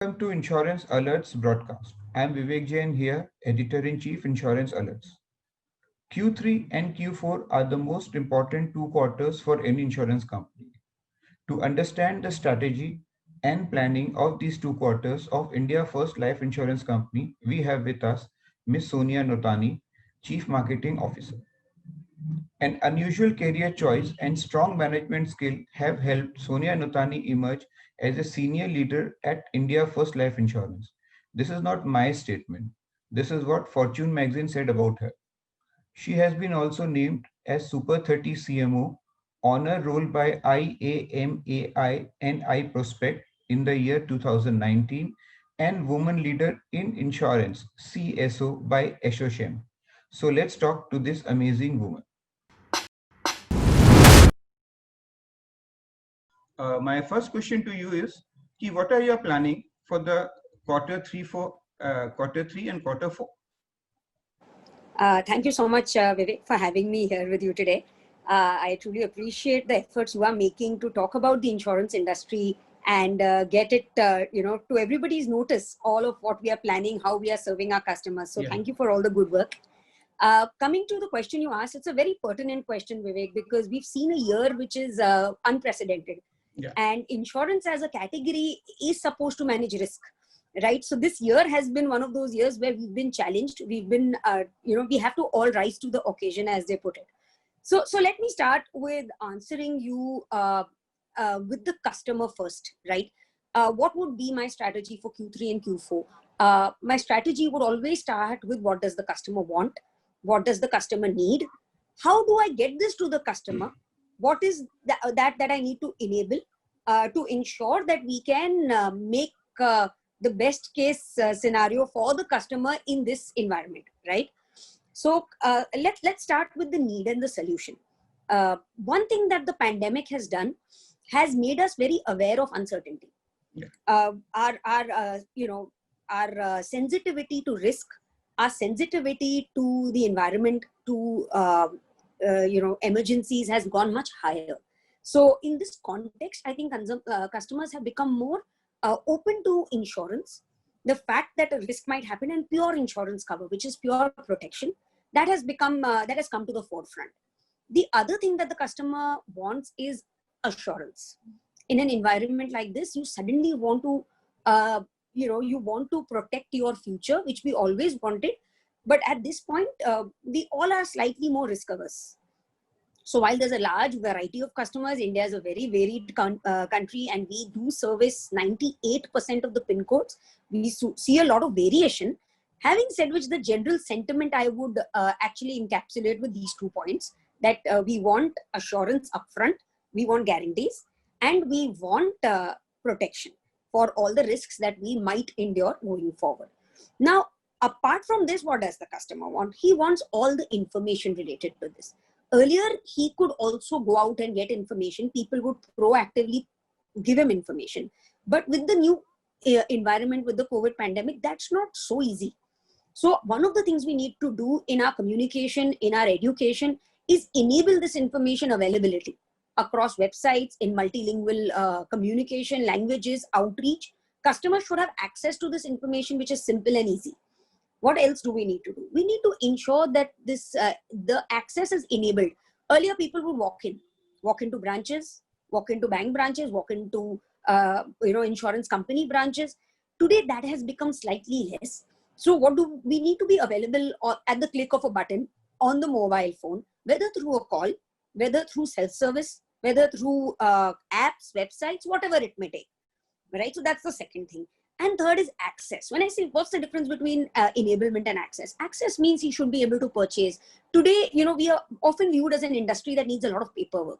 Welcome to Insurance Alerts broadcast. I am Vivek Jain here, Editor-in-Chief Insurance Alerts. Q3 and Q4 are the most important 2 quarters for any insurance company. To understand the strategy and planning of these 2 quarters of India First Life Insurance Company, we have with us Ms. Sonia Notani, Chief Marketing Officer. An unusual career choice and strong management skill have helped Sonia Nutani emerge as a senior leader at India First Life Insurance. This is not my statement. This is what Fortune magazine said about her. She has been also named as Super 30 CMO, honor roll by IAMAI and iProspect in the year 2019, and Woman Leader in Insurance, CSO by Ashoshem. So let's talk to this amazing woman. My first question to you is, what are your planning for the quarter three and quarter four? Thank you so much, Vivek, for having me here with you today. I truly appreciate the efforts you are making to talk about the insurance industry and get it, to everybody's notice, all of what we are planning, how we are serving our customers. So Thank you for all the good work. Coming to the question you asked, it's a very pertinent question, Vivek, because we've seen a year which is unprecedented. And insurance as a category is supposed to manage risk, right? So this year has been one of those years where we've been challenged. We've been, we have to all rise to the occasion, as they put it. So let me start with answering you with the customer first, right? What would be my strategy for Q3 and Q4? My strategy would always start with what does the customer want? What does the customer need? How do I get this to the customer? What is that I need to enable to ensure that we can make the best case scenario for the customer in this environment, right? So let's start with the need and the solution. One thing that the pandemic has done has made us very aware of uncertainty. Our sensitivity to risk, our sensitivity to the environment, to emergencies has gone much higher. So in this context, I think customers have become more open to insurance. The fact that a risk might happen, and pure insurance cover, which is pure protection, that has come to the forefront. The other thing that the customer wants is assurance. In an environment like this, you suddenly want to, you want to protect your future, which we always wanted. But at this point, we all are slightly more risk averse. So while there's a large variety of customers, India is a very varied country, and we do service 98% of the PIN codes. We see a lot of variation. Having said which, the general sentiment I would actually encapsulate with these 2 points, that we want assurance upfront, we want guarantees, and we want protection for all the risks that we might endure moving forward. Now, apart from this, what does the customer want? He wants all the information related to this. Earlier, he could also go out and get information. People would proactively give him information. But with the new environment, with the COVID pandemic, that's not so easy. So one of the things we need to do in our communication, in our education, is enable this information availability across websites, in multilingual communication, languages, outreach. Customers should have access to this information, which is simple and easy. What else do we need to do? We need to ensure that this the access is enabled. Earlier, people would walk into branches, walk into bank branches, walk into insurance company branches. Today, that has become slightly less. So what do we need to be available at the click of a button on the mobile phone, whether through a call, whether through self-service, whether through apps, websites, whatever it may take, right? So that's the second thing. And third is access. When I say what's the difference between enablement and access? Access means he should be able to purchase. Today, we are often viewed as an industry that needs a lot of paperwork,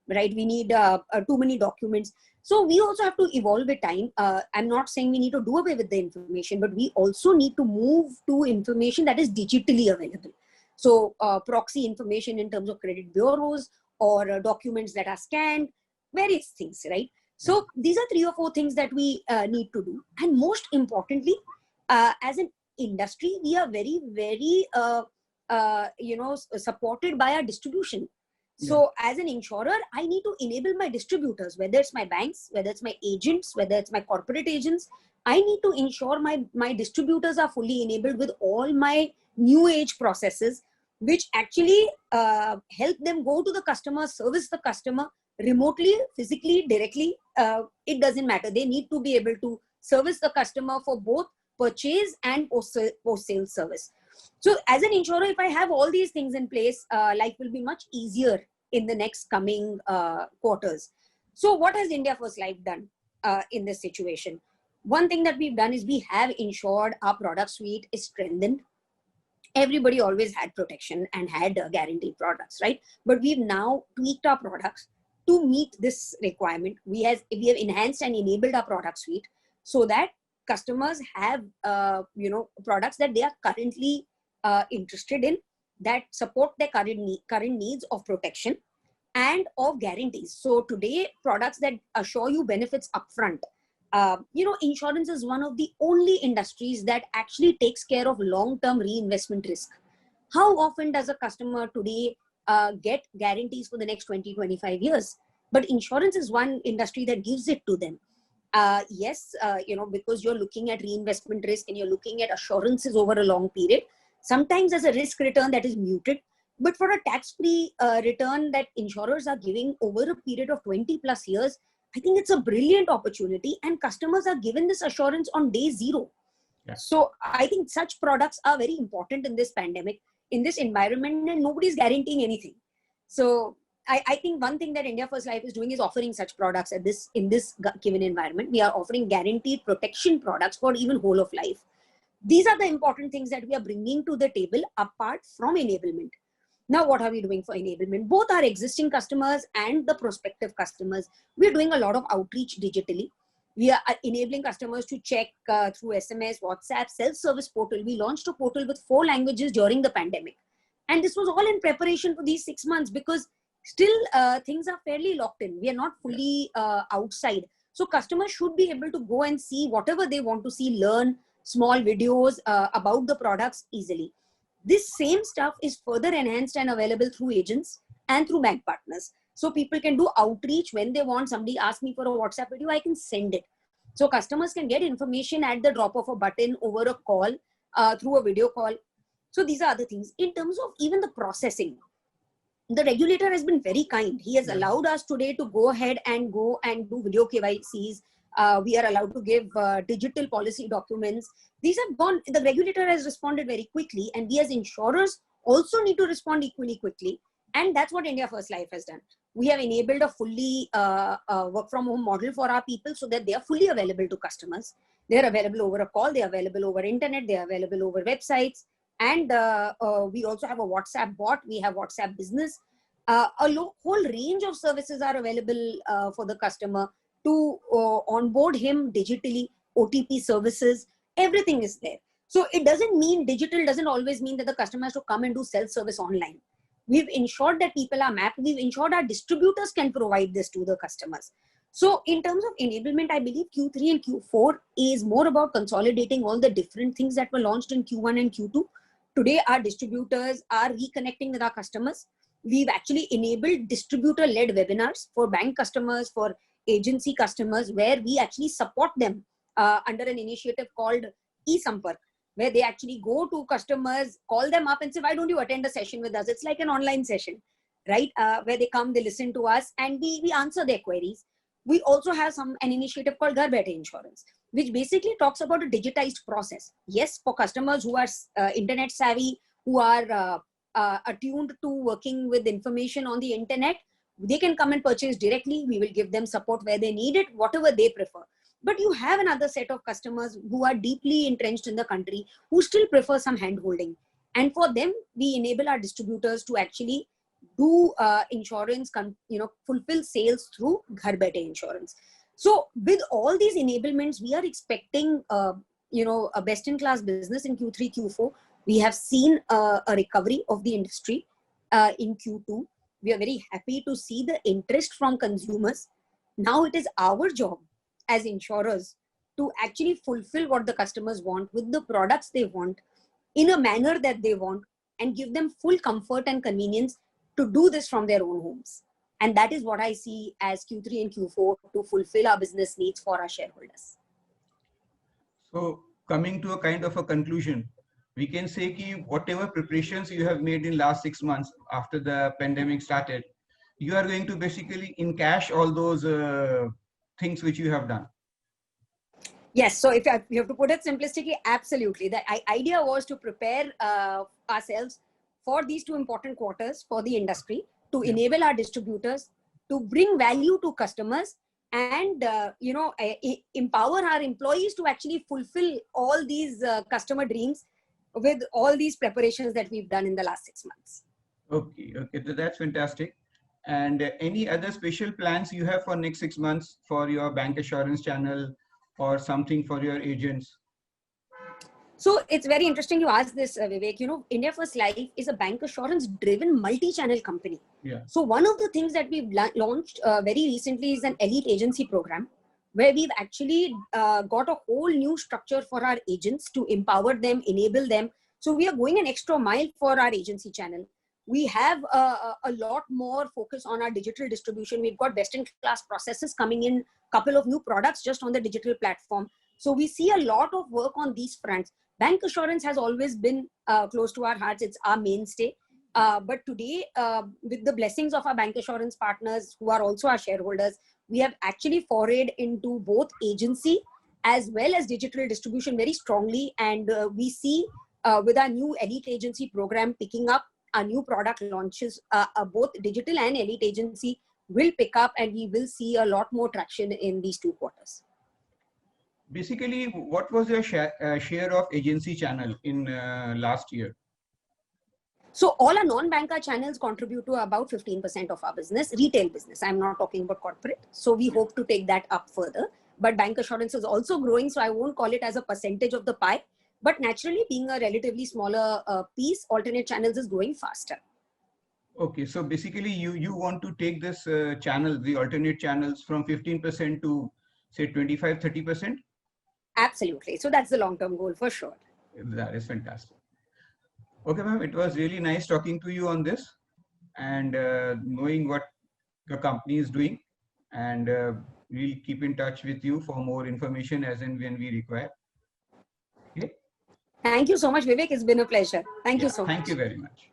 right? We need too many documents. So we also have to evolve with time. I'm not saying we need to do away with the information, but we also need to move to information that is digitally available. So proxy information in terms of credit bureaus or documents that are scanned, various things, right? So these are 3 or 4 things that we need to do. And most importantly, as an industry, we are very, very, supported by our distribution. So as an insurer, I need to enable my distributors, whether it's my banks, whether it's my agents, whether it's my corporate agents. I need to ensure my distributors are fully enabled with all my new age processes, which actually help them go to the customer, service the customer remotely, physically, directly. It doesn't matter. They need to be able to service the customer for both purchase and post-sale service. So as an insurer, if I have all these things in place, life will be much easier in the next coming quarters. So what has India First Life done in this situation? One thing that we've done is we have ensured our product suite is strengthened. Everybody always had protection and had guaranteed products, right? But we've now tweaked our products to meet this requirement. We have enhanced and enabled our product suite so that customers have products that they are currently interested in, that support their current needs of protection and of guarantees. So today, products that assure you benefits upfront. Insurance is one of the only industries that actually takes care of long-term reinvestment risk. How often does a customer today get guarantees for the next 20-25 years? But insurance is one industry that gives it to them. Because you're looking at reinvestment risk and you're looking at assurances over a long period. Sometimes there's a risk return that is muted, but for a tax-free return that insurers are giving over a period of 20 plus years, I think it's a brilliant opportunity, and customers are given this assurance on day zero. Yeah. So I think such products are very important in this pandemic, in this environment, and nobody's guaranteeing anything. So I think one thing that India First Life is doing is offering such products in this given environment. We are offering guaranteed protection products for even whole of life. These are the important things that we are bringing to the table apart from enablement. Now, what are we doing for enablement? Both our existing customers and the prospective customers. We're doing a lot of outreach digitally. We are enabling customers to check through SMS, WhatsApp, self-service portal. We launched a portal with 4 languages during the pandemic. And this was all in preparation for these 6 months because still things are fairly locked in. We are not fully outside. So customers should be able to go and see whatever they want to see, learn small videos about the products easily. This same stuff is further enhanced and available through agents and through bank partners. So people can do outreach when they want. Somebody asks me for a WhatsApp video, I can send it. So customers can get information at the drop of a button over a call, through a video call. So these are other things. In terms of even the processing, the regulator has been very kind. He has allowed us today to go ahead and do video KYCs. We are allowed to give digital policy documents. These have gone, the regulator has responded very quickly, and we as insurers also need to respond equally quickly. And that's what India First Life has done. We have enabled a fully work from home model for our people so that they are fully available to customers. They are available over a call, they are available over internet, they are available over websites. And we also have a WhatsApp bot, we have WhatsApp business. A whole range of services are available for the customer to onboard him digitally, OTP services, everything is there. So it doesn't mean digital doesn't always mean that the customer has to come and do self-service online. We've ensured that people are mapped. We've ensured our distributors can provide this to the customers. So in terms of enablement, I believe Q3 and Q4 is more about consolidating all the different things that were launched in Q1 and Q2. Today, our distributors are reconnecting with our customers. We've actually enabled distributor-led webinars for bank customers, for agency customers, where we actually support them under an initiative called eSampark, where they actually go to customers, call them up and say, why don't you attend a session with us? It's like an online session, right? Where they come, they listen to us, and we answer their queries. We also have an initiative called Ghar Baithe Insurance, which basically talks about a digitized process. Yes, for customers who are internet savvy, who are attuned to working with information on the internet, they can come and purchase directly. We will give them support where they need it, whatever they prefer. But you have another set of customers who are deeply entrenched in the country, who still prefer some hand-holding. And for them, we enable our distributors to actually do insurance, fulfill sales through Ghar Baithe Insurance. So with all these enablements, we are expecting, a best-in-class business in Q3, Q4. We have seen a recovery of the industry in Q2. We are very happy to see the interest from consumers. Now it is our job as insurers to actually fulfill what the customers want with the products they want in a manner that they want and give them full comfort and convenience to do this from their own homes. And that is what I see as Q3 and Q4 to fulfill our business needs for our shareholders. So coming to a kind of a conclusion, we can say that whatever preparations you have made in last 6 months after the pandemic started, you are going to basically encash all those things which you have done. Yes. So if you have to put it simplistically, absolutely. The idea was to prepare ourselves for these 2 important quarters for the industry, to enable our distributors, to bring value to customers, and empower our employees to actually fulfill all these customer dreams with all these preparations that we've done in the last 6 months. Okay, that's fantastic. And any other special plans you have for next 6 months for your bank assurance channel or something for your agents? So it's very interesting you asked this, Vivek. India First Life is a bank assurance driven multi-channel company. Yeah. So one of the things that we've launched very recently is an elite agency program, where we've actually got a whole new structure for our agents to empower them, enable them. So we are going an extra mile for our agency channel. We have a lot more focus on our digital distribution. We've got best in class processes coming in, couple of new products just on the digital platform. So we see a lot of work on these fronts. Bank assurance has always been close to our hearts. It's our mainstay. But today, with the blessings of our bank assurance partners, who are also our shareholders, we have actually forayed into both agency as well as digital distribution very strongly. And we see with our new elite agency program picking up, our new product launches, both digital and elite agency will pick up, and we will see a lot more traction in these 2 quarters. Basically, what was your share of agency channel in last year? So all our non-banker channels contribute to about 15% of our business, retail business. I'm not talking about corporate. So we hope to take that up further. But bank assurance is also growing, so I won't call it as a percentage of the pie. But naturally, being a relatively smaller piece, alternate channels is growing faster. Okay, so basically you want to take this channel, the alternate channels, from 15% to say 25-30%? Absolutely. So that's the long-term goal for sure. That is fantastic. Okay, ma'am, it was really nice talking to you on this and knowing what your company is doing, and we'll keep in touch with you for more information as and when we require. Okay. Thank you so much, Vivek. It's been a pleasure. Thank you so much. Thank you very much.